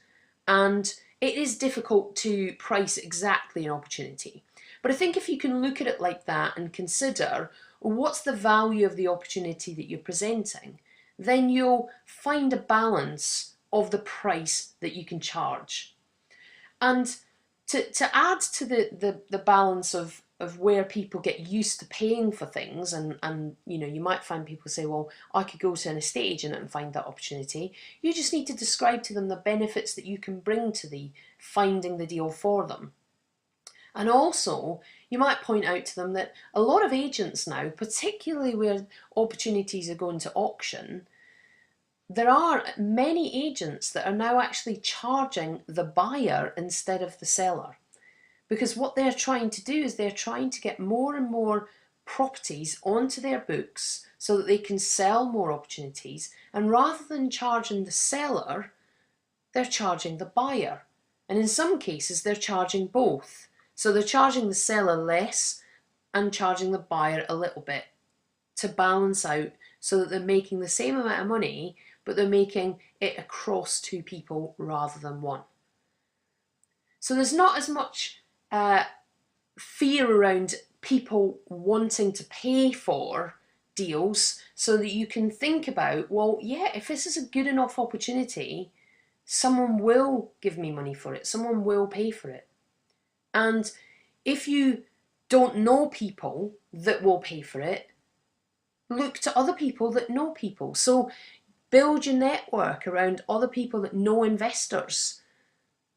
and it is difficult to price exactly an opportunity. But I think if you can look at it like that and consider what's the value of the opportunity that you're presenting, then you'll find a balance of the price that you can charge. And to add to the balance of where people get used to paying for things, and you know, you might find people say, well, I could go to an estate agent and find that opportunity. You just need to describe to them the benefits that you can bring to the finding the deal for them. And also, you might point out to them that a lot of agents now, particularly where opportunities are going to auction, there are many agents that are now actually charging the buyer instead of the seller. Because what they're trying to do is they're trying to get more and more properties onto their books so that they can sell more opportunities. And rather than charging the seller, they're charging the buyer. And in some cases, they're charging both. So they're charging the seller less and charging the buyer a little bit to balance out, so that they're making the same amount of money, but they're making it across 2 people rather than 1. So there's not as much fear around people wanting to pay for deals, so that you can think about, well, yeah, if this is a good enough opportunity, someone will give me money for it, someone will pay for it. And if you don't know people that will pay for it, look to other people that know people. So build your network around other people that know investors.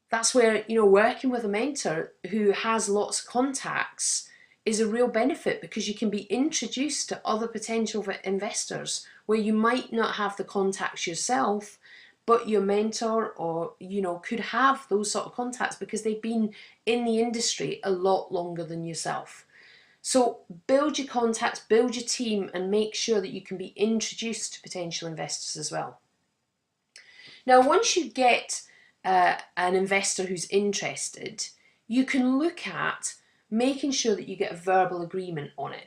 That's where, you know, working with a mentor who has lots of contacts is a real benefit, because you can be introduced to other potential investors where you might not have the contacts yourself, but your mentor, or, you know, could have those sort of contacts because they've been in the industry a lot longer than yourself. So build your contacts, build your team, and make sure that you can be introduced to potential investors as well. Now, once you get an investor who's interested, you can look at making sure that you get a verbal agreement on it.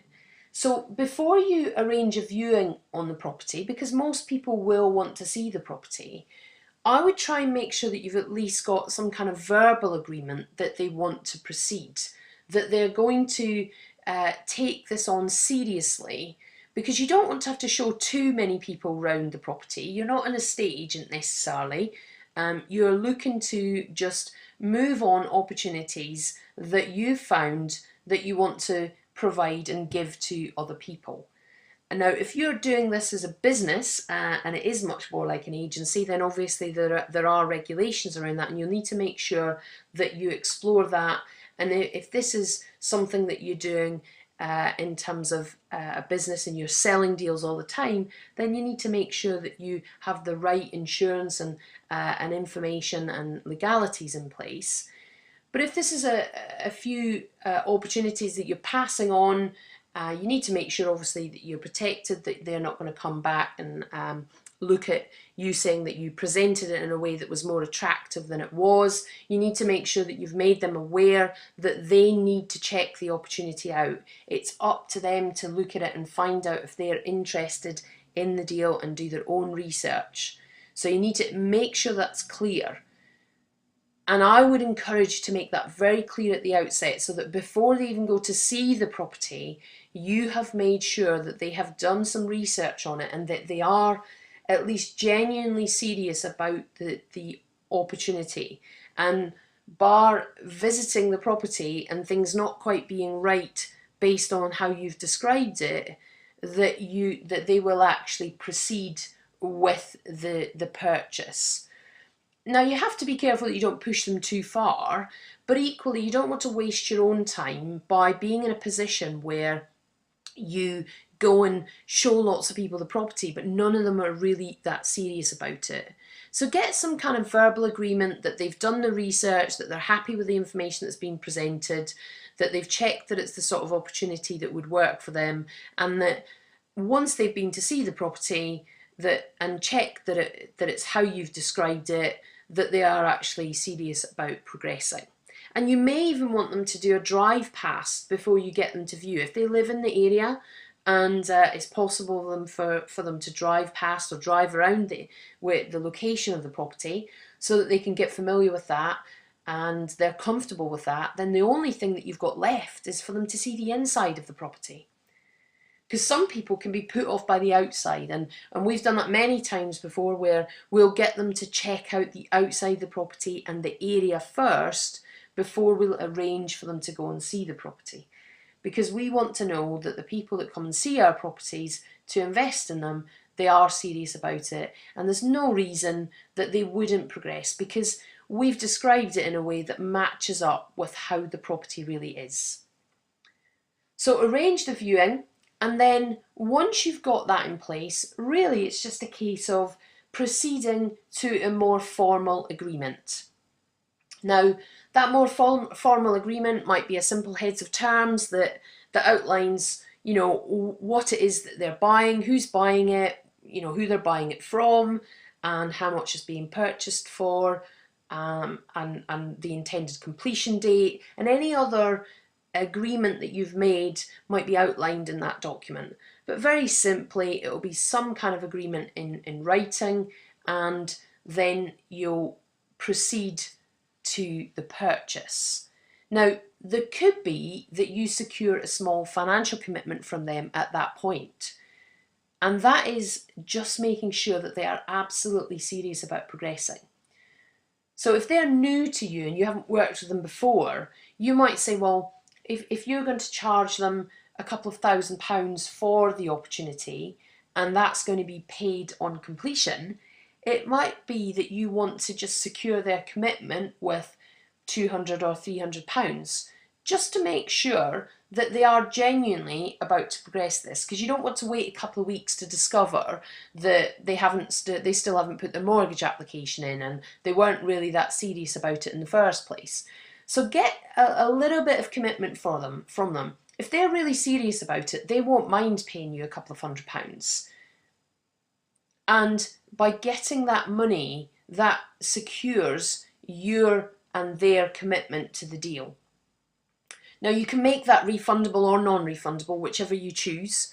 So before you arrange a viewing on the property, because most people will want to see the property, I would try and make sure that you've at least got some kind of verbal agreement that they want to proceed, that they're going to take this on seriously, because you don't want to have to show too many people round the property. You're not an estate agent necessarily. You're looking to just move on opportunities that you've found that you want to provide and give to other people. And now, if you're doing this as a business, and it is much more like an agency, then obviously there are regulations around that, and you'll need to make sure that you explore that. And if this is something that you're doing in terms of a business and you're selling deals all the time, then you need to make sure that you have the right insurance and information and legalities in place. But if this is a few opportunities that you're passing on, you need to make sure obviously that you're protected, that they're not going to come back and look at you saying that you presented it in a way that was more attractive than it was. You need to make sure that you've made them aware that they need to check the opportunity out. It's up to them to look at it and find out if they're interested in the deal and do their own research. So you need to make sure that's clear. And I would encourage you to make that very clear at the outset, so that before they even go to see the property, you have made sure that they have done some research on it and that they are at least genuinely serious about the opportunity. And bar visiting the property and things not quite being right based on how you've described it, that they will actually proceed with the purchase. Now, you have to be careful that you don't push them too far, but equally you don't want to waste your own time by being in a position where you go and show lots of people the property, but none of them are really that serious about it. So get some kind of verbal agreement that they've done the research, that they're happy with the information that's been presented, that they've checked that it's the sort of opportunity that would work for them, and that once they've been to see the property and check that it's how you've described it, that they are actually serious about progressing. And you may even want them to do a drive past before you get them to view. If they live in the area and it's possible for them to drive past or drive around the location of the property so that they can get familiar with that and they're comfortable with that, then the only thing that you've got left is for them to see the inside of the property. Because some people can be put off by the outside, and we've done that many times before, where we'll get them to check out the outside of the property and the area first before we'll arrange for them to go and see the property. Because we want to know that the people that come and see our properties to invest in them, they are serious about it, and there's no reason that they wouldn't progress, because we've described it in a way that matches up with how the property really is. So arrange the viewing. And then once you've got that in place, really it's just a case of proceeding to a more formal agreement. Now, that more formal agreement might be a simple heads of terms that outlines, you know, what it is that they're buying, who's buying it, you know, who they're buying it from, and how much is being purchased for, and the intended completion date, and any other agreement that you've made might be outlined in that document. But very simply, it will be some kind of agreement in writing, and then you'll proceed to the purchase. Now, there could be that you secure a small financial commitment from them at that point, and that is just making sure that they are absolutely serious about progressing. So if they're new to you and you haven't worked with them before, you might say, well, if you're going to charge them a couple of £1,000 for the opportunity, and that's going to be paid on completion, it might be that you want to just secure their commitment with £200 or £300, just to make sure that they are genuinely about to progress this, because you don't want to wait a couple of weeks to discover that they still haven't put their mortgage application in and they weren't really that serious about it in the first place. So get a little bit of commitment from them. If they're really serious about it, they won't mind paying you a couple of £100. And by getting that money, that secures your and their commitment to the deal. Now, you can make that refundable or non-refundable, whichever you choose.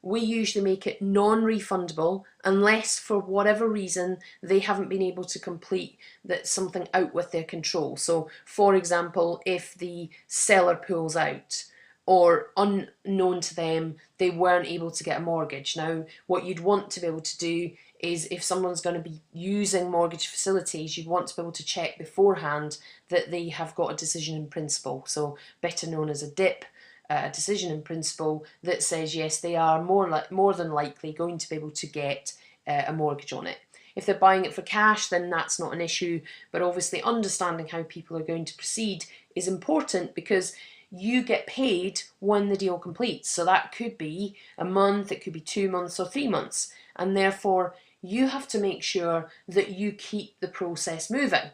We usually make it non-refundable unless for whatever reason they haven't been able to complete something out with their control. So, for example, if the seller pulls out, or unknown to them, they weren't able to get a mortgage. Now, what you'd want to be able to do is, if someone's going to be using mortgage facilities, you'd want to be able to check beforehand that they have got a decision in principle, so better known as a DIP, a decision in principle, that says yes, they are more than likely going to be able to get a mortgage on it. If they're buying it for cash, then that's not an issue, but obviously understanding how people are going to proceed is important, because you get paid when the deal completes. So that could be a month, it could be 2 months or 3 months, and therefore you have to make sure that you keep the process moving.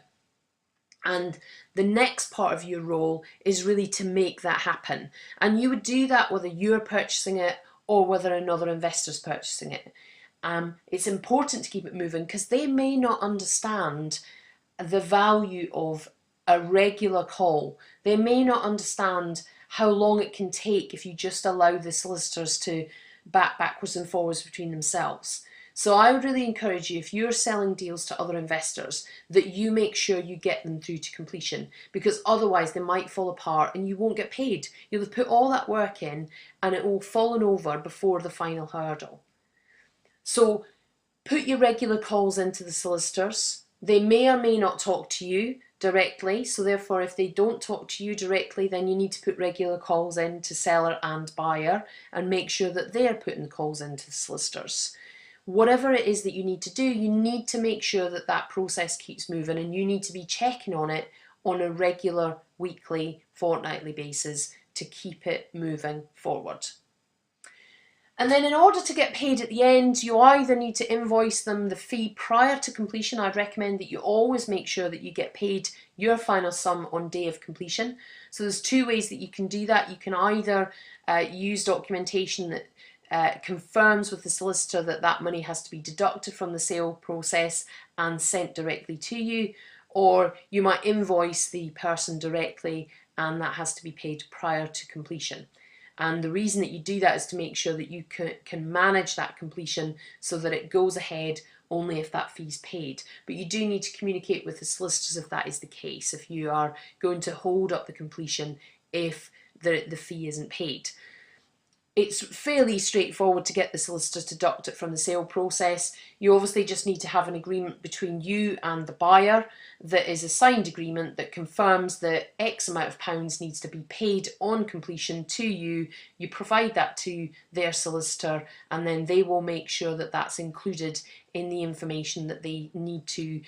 And the next part of your role is really to make that happen. And you would do that whether you're purchasing it or whether another investor's purchasing it. It's important to keep it moving, because they may not understand the value of a regular call. They may not understand how long it can take if you just allow the solicitors to backwards and forwards between themselves. So I would really encourage you, if you're selling deals to other investors, that you make sure you get them through to completion, because otherwise they might fall apart and you won't get paid. You'll have put all that work in and it will have fallen over before the final hurdle. So put your regular calls into the solicitors. They may or may not talk to you directly, so therefore if they don't talk to you directly, then you need to put regular calls in to seller and buyer and make sure that they're putting calls into the solicitors. Whatever it is that you need to do, you need to make sure that that process keeps moving, and you need to be checking on it on a regular, weekly, fortnightly basis to keep it moving forward. And then in order to get paid at the end, you either need to invoice them the fee prior to completion. I'd recommend that you always make sure that you get paid your final sum on day of completion. So there's two ways that you can do that. You can either use documentation that confirms with the solicitor that that money has to be deducted from the sale process and sent directly to you, or you might invoice the person directly and that has to be paid prior to completion. And the reason that you do that is to make sure that you can manage that completion so that it goes ahead only if that fee's paid. But you do need to communicate with the solicitors if that is the case, if you are going to hold up the completion if the fee isn't paid. It's fairly straightforward to get the solicitor to deduct it from the sale process. You obviously just need to have an agreement between you and the buyer that is a signed agreement that confirms that X amount of pounds needs to be paid on completion to you. You provide that to their solicitor and then they will make sure that that's included in the information that they need to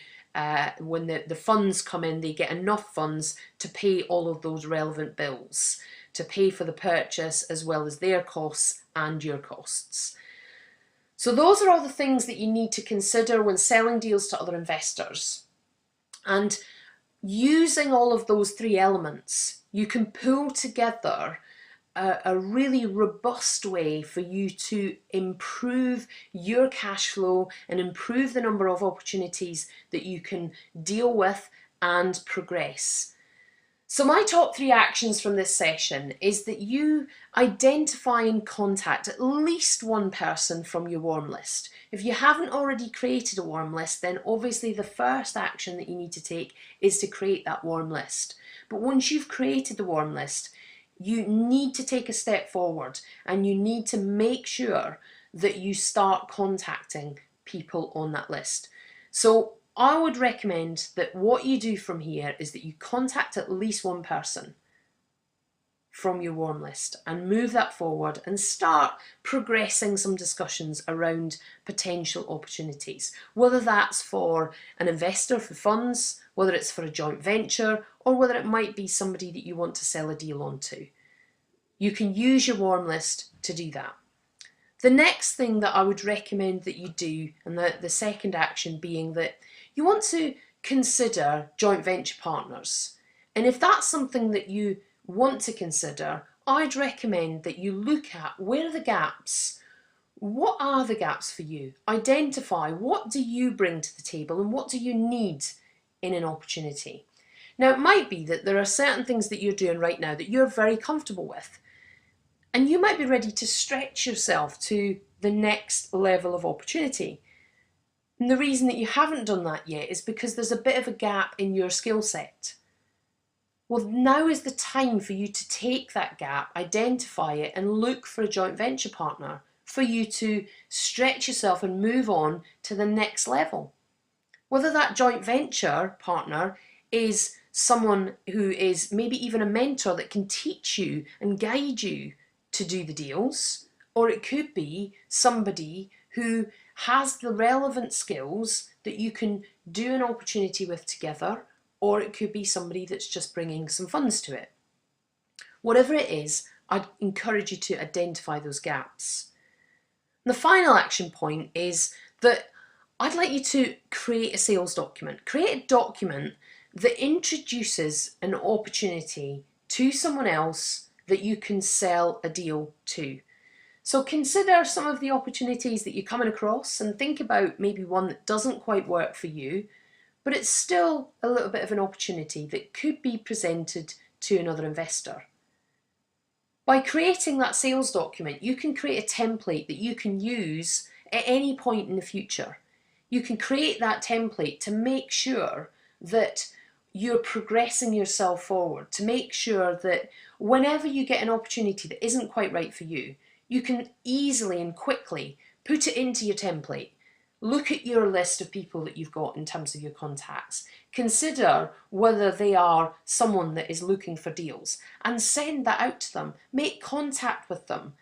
when the funds come in, they get enough funds to pay all of those relevant bills, to pay for the purchase as well as their costs and your costs. So those are all the things that you need to consider when selling deals to other investors. And using all of those three elements, you can pull together a really robust way for you to improve your cash flow and improve the number of opportunities that you can deal with and progress. So my top 3 actions from this session is that you identify and contact at least one person from your warm list. If you haven't already created a warm list, then obviously the first action that you need to take is to create that warm list. But once you've created the warm list, you need to take a step forward and you need to make sure that you start contacting people on that list. So I would recommend that what you do from here is that you contact at least one person from your warm list and move that forward and start progressing some discussions around potential opportunities, whether that's for an investor for funds, whether it's for a joint venture, or whether it might be somebody that you want to sell a deal onto. You can use your warm list to do that. The next thing that I would recommend that you do, and the second action being that you want to consider joint venture partners. And if that's something that you want to consider, I'd recommend that you look at where are the gaps. What are the gaps for you? Identify what do you bring to the table and what do you need in an opportunity. Now it might be that there are certain things that you're doing right now that you're very comfortable with. And you might be ready to stretch yourself to the next level of opportunity. And the reason that you haven't done that yet is because there's a bit of a gap in your skill set. Well, now is the time for you to take that gap, identify it, and look for a joint venture partner for you to stretch yourself and move on to the next level. Whether that joint venture partner is someone who is maybe even a mentor that can teach you and guide you to do the deals, or it could be somebody who has the relevant skills that you can do an opportunity with together, or it could be somebody that's just bringing some funds to it. Whatever it is, I'd encourage you to identify those gaps. And the final action point is that I'd like you to create a sales document. Create a document that introduces an opportunity to someone else that you can sell a deal to. So consider some of the opportunities that you're coming across and think about maybe one that doesn't quite work for you, but it's still a little bit of an opportunity that could be presented to another investor. By creating that sales document, you can create a template that you can use at any point in the future. You can create that template to make sure that you're progressing yourself forward, to make sure that whenever you get an opportunity that isn't quite right for you, you can easily and quickly put it into your template. Look at your list of people that you've got in terms of your contacts. Consider whether they are someone that is looking for deals and send that out to them. Make contact with them.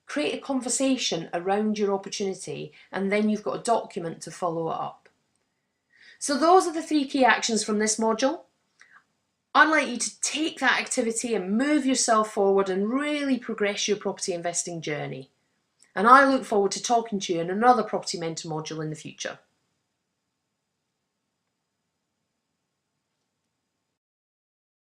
Create a conversation around your opportunity, and then you've got a document to follow it up. So those are the 3 key actions from this module. I'd like you to take that activity and move yourself forward and really progress your property investing journey. And I look forward to talking to you in another Property Mentor module in the future.